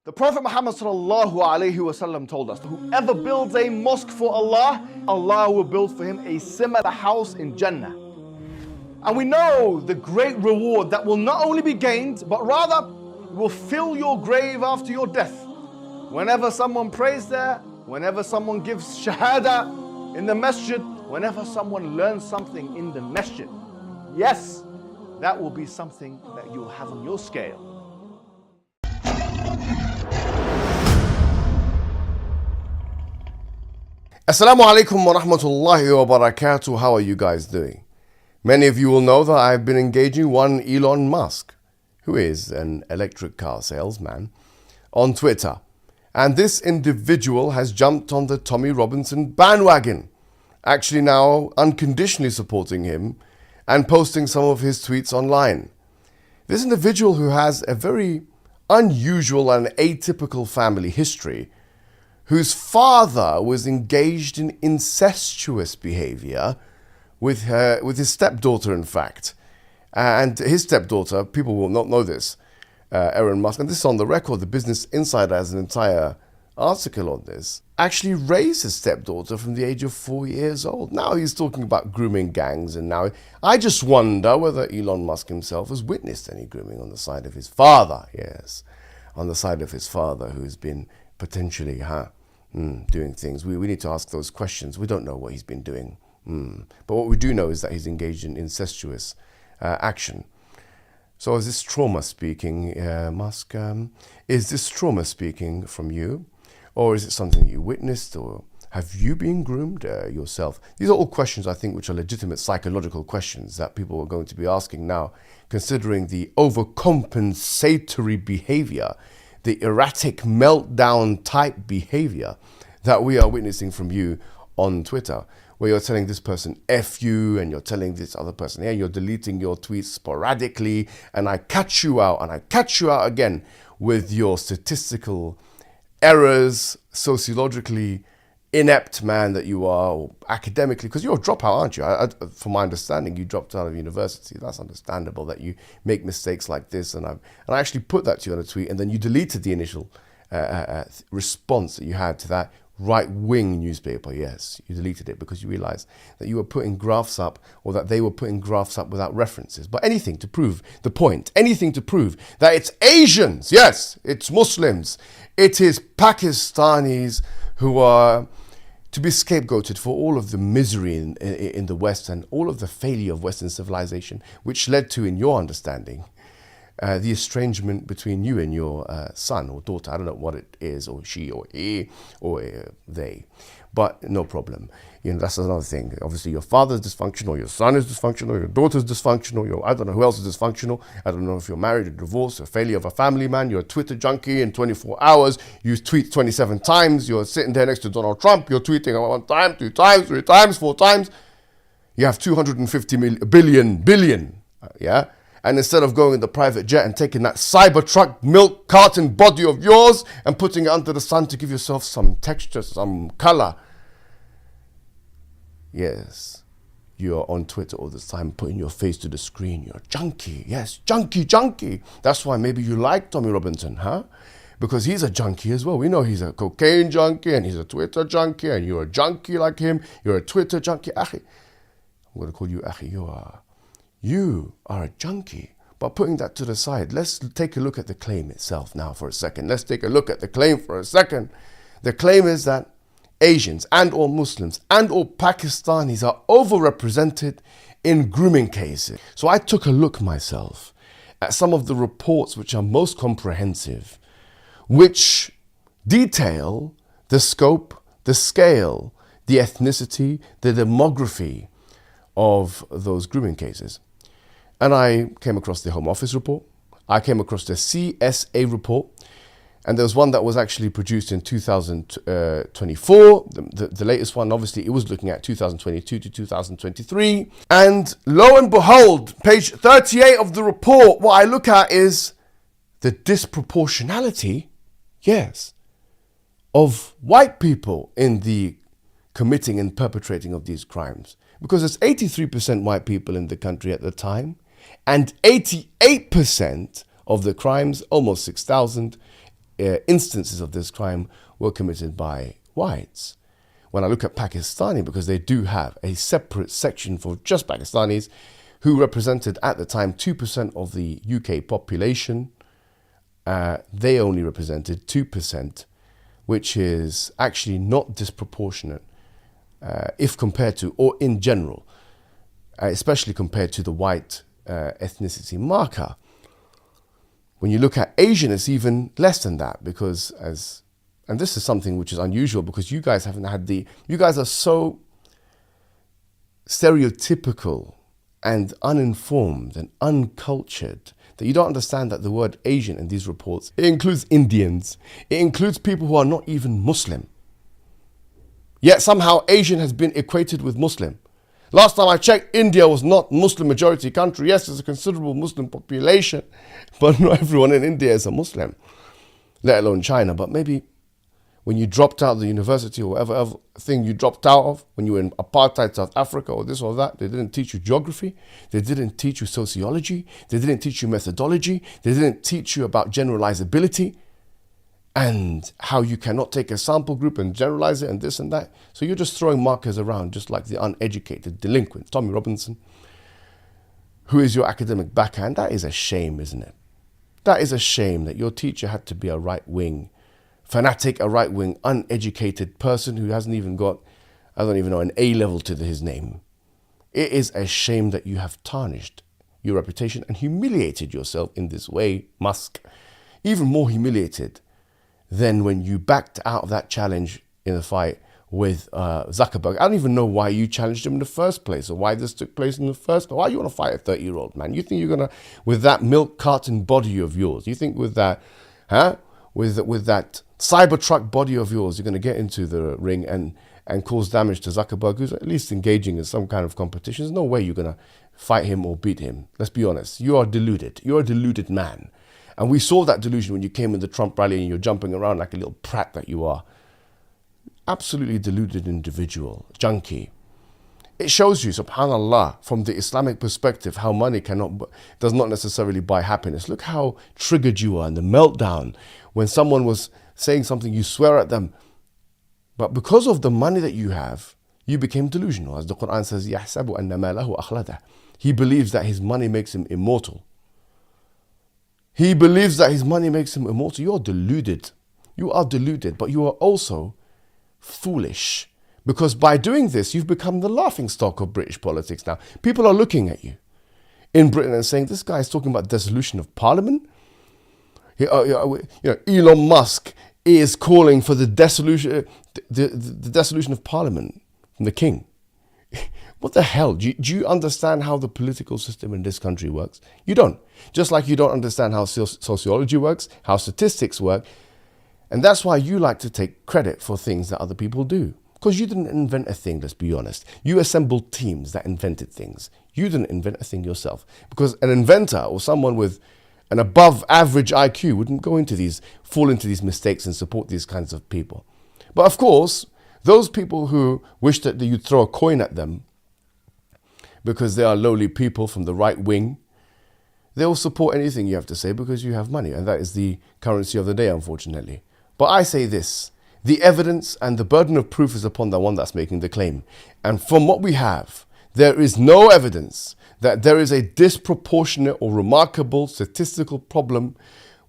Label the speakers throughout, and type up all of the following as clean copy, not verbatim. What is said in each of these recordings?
Speaker 1: The Prophet Muhammad told us that whoever builds a mosque for Allah, Allah will build for him a similar house in Jannah. And we know the great reward that will not only be gained, but rather will fill your grave after your death. Whenever someone prays there, whenever someone gives shahada in the masjid, whenever someone learns something in the masjid, yes, that will be something that you'll have on your scale. Assalamu alaikum wa rahmatullahi wa barakatuh. How are you guys doing? Many of you will know that I've been engaging one Elon Musk, who is an electric car salesman, on Twitter. And this individual has jumped on the Tommy Robinson bandwagon, actually now unconditionally supporting him and posting some of his tweets online. This individual, who has a very unusual and atypical family history, whose father was engaged in incestuous behavior with his stepdaughter, in fact. And his stepdaughter, people will not know this, Elon Musk, and this is on the record, the Business Insider has an entire article on this, actually raised his stepdaughter from the age of 4 years old. Now he's talking about grooming gangs, and now I just wonder whether Elon Musk himself has witnessed any grooming on the side of his father. Yes, on the side of his father, who's been potentially doing things. We need to ask those questions. We don't know what he's been doing. But what we do know is that he's engaged in incestuous action. So is this trauma speaking, Musk? Is this trauma speaking from you? Or is it something you witnessed? Or have you been groomed yourself? These are all questions, I think, which are legitimate psychological questions that people are going to be asking now, considering the overcompensatory behavior, the erratic meltdown type behavior that we are witnessing from you on Twitter, where you're telling this person F you, and you're telling this other person, you're deleting your tweets sporadically, and I catch you out, and I catch you out again with your statistical errors, sociologically inept man that you are, or academically, because you're a dropout, aren't you? From my understanding, you dropped out of university. That's understandable that you make mistakes like this, and I actually put that to you on a tweet, and then you deleted the initial response that you had to that right-wing newspaper. Yes, you deleted it because you realized that you were putting graphs up, or that they were putting graphs up without references. But anything to prove the point, anything to prove that it's Asians, yes, it's Muslims, it is Pakistanis who are to be scapegoated for all of the misery in the West and all of the failure of Western civilization, which led to, in your understanding, the estrangement between you and your son or daughter. I don't know what it is, or she or he or they, but no problem. That's another thing. Obviously, your father's dysfunctional, your son is dysfunctional, your daughter's dysfunctional, I don't know who else is dysfunctional. I don't know if you're married or divorced, a failure of a family man, you're a Twitter junkie in 24 hours, you tweet 27 times, you're sitting there next to Donald Trump, you're tweeting 1 time, 2 times, 3 times, 4 times. You have 250 billion, yeah? And instead of going in the private jet and taking that Cybertruck milk carton body of yours and putting it under the sun to give yourself some texture, some color, yes, you're on Twitter all the time, putting your face to the screen. You're a junkie. Yes, junkie. That's why maybe you like Tommy Robinson, huh? Because he's a junkie as well. We know he's a cocaine junkie, and he's a Twitter junkie, and you're a junkie like him. You're a Twitter junkie. Akhi, I'm going to call you Akhi. You are a junkie. But putting that to the side, let's take a look at the claim itself now for a second. Let's take a look at the claim for a second. The claim is that Asians and or Muslims and or Pakistanis are overrepresented in grooming cases. So I took a look myself at some of the reports which are most comprehensive, which detail the scope, the scale, the ethnicity, the demography of those grooming cases. And I came across the Home Office report. I came across the CSA report. And there was one that was actually produced in 2024. The latest one, obviously, it was looking at 2022 to 2023. And lo and behold, page 38 of the report, what I look at is the disproportionality, yes, of white people in the committing and perpetrating of these crimes. Because it's 83% white people in the country at the time, and 88% of the crimes, almost 6,000, instances of this crime were committed by whites. When I look at Pakistani, because they do have a separate section for just Pakistanis, who represented at the time 2% of the UK population, they only represented 2%, which is actually not disproportionate if compared to, or in general, especially compared to the white ethnicity marker. When you look at Asian, it's even less than that, because and this is something which is unusual, because you guys haven't had you guys are so stereotypical and uninformed and uncultured that you don't understand that the word Asian in these reports, it includes Indians, it includes people who are not even Muslim. Yet somehow Asian has been equated with Muslim. Last time I checked, India was not Muslim majority country. Yes, there's a considerable Muslim population, but not everyone in India is a Muslim, let alone China. But maybe when you dropped out of the university or whatever other thing you dropped out of, when you were in apartheid South Africa or this or that, they didn't teach you geography, they didn't teach you sociology, they didn't teach you methodology, they didn't teach you about generalizability and how you cannot take a sample group and generalize it and this and that. So you're just throwing markers around just like the uneducated delinquent. Tommy Robinson, who is your academic backhand, that is a shame, isn't it? That is a shame that your teacher had to be a right-wing fanatic, a right-wing, uneducated person who hasn't even got, I don't even know, an A level to his name. It is a shame that you have tarnished your reputation and humiliated yourself in this way, Musk. Even more humiliated than when you backed out of that challenge in the fight with Zuckerberg. I don't even know why you challenged him in the first place, or why this took place in the first place. Why you want to fight a 30-year-old man? You think you're going to, with that milk carton body of yours, you think with that, with that Cybertruck body of yours, you're going to get into the ring and cause damage to Zuckerberg, who's at least engaging in some kind of competition? There's no way you're going to fight him or beat him. Let's be honest. You are deluded. You're a deluded man. And we saw that delusion when you came in the Trump rally and you're jumping around like a little prat that you are. Absolutely deluded individual, junkie. It shows you, subhanAllah, from the Islamic perspective, how money does not necessarily buy happiness. Look how triggered you are in the meltdown when someone was saying something, you swear at them. But because of the money that you have, you became delusional. As the Quran says, يَحْسَبُ أَنَّ مَالَهُ أَخْلَدَهُ. He believes that his money makes him immortal. He believes that his money makes him immortal. You are deluded. You are deluded, but you are also foolish. Because by doing this, you've become the laughingstock of British politics now. People are looking at you in Britain and saying, this guy is talking about dissolution of parliament. Elon Musk is calling for the dissolution of parliament from the king. What the hell? Do you understand how the political system in this country works? You don't. Just like you don't understand how sociology works, how statistics work. And that's why you like to take credit for things that other people do. Because you didn't invent a thing, let's be honest. You assembled teams that invented things. You didn't invent a thing yourself. Because an inventor or someone with an above average IQ wouldn't fall into these mistakes and support these kinds of people. But of course, those people who wish that you'd throw a coin at them because they are lowly people from the right wing, they will support anything you have to say because you have money. And that is the currency of the day, unfortunately. But I say this, the evidence and the burden of proof is upon the one that's making the claim. And from what we have, there is no evidence that there is a disproportionate or remarkable statistical problem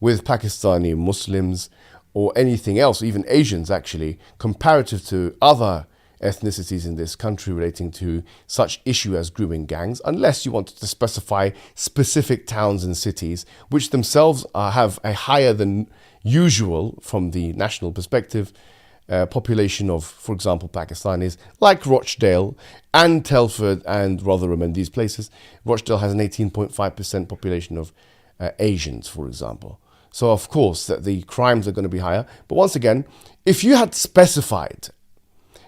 Speaker 1: with Pakistani Muslims or anything else, even Asians actually, comparative to other ethnicities in this country relating to such issue as grooming gangs, unless you wanted to specify specific towns and cities, which themselves have a higher than usual from the national perspective population of, for example, Pakistanis, like Rochdale and Telford and Rotherham and these places. Rochdale has an 18.5% population of Asians, for example. So of course that the crimes are going to be higher. But once again, if you had specified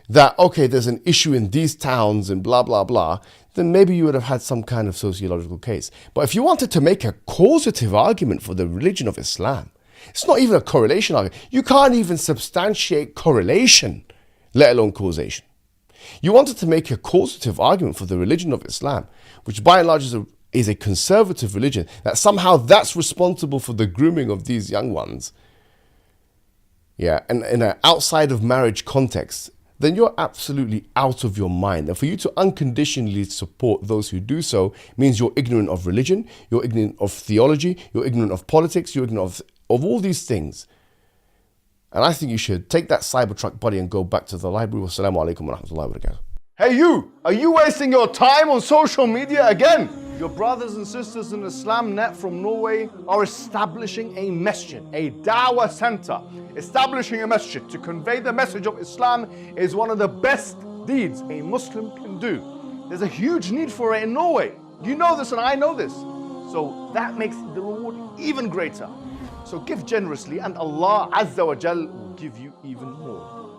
Speaker 1: that, okay, there's an issue in these towns and blah, blah, blah, then maybe you would have had some kind of sociological case. But if you wanted to make a causative argument for the religion of Islam, it's not even a correlation argument. You can't even substantiate correlation, let alone causation. You wanted to make a causative argument for the religion of Islam, which by and large is a conservative religion, that somehow that's responsible for the grooming of these young ones. yeah, and in an outside of marriage context, then you're absolutely out of your mind. And for you to unconditionally support those who do so means you're ignorant of religion, you're ignorant of theology, you're ignorant of politics, you're ignorant of all these things. And I think you should take that Cybertruck buddy and go back to the library. Wassalamu alaikum wa rahmatullahi wa barakatuh.
Speaker 2: Hey you, are you wasting your time on social media again? Your brothers and sisters in Islam Net from Norway are establishing a masjid, a dawah center. Establishing a masjid to convey the message of Islam is one of the best deeds a Muslim can do. There's a huge need for it in Norway. You know this and I know this. So that makes the reward even greater. So give generously and Allah Azza wa Jal will give you even more.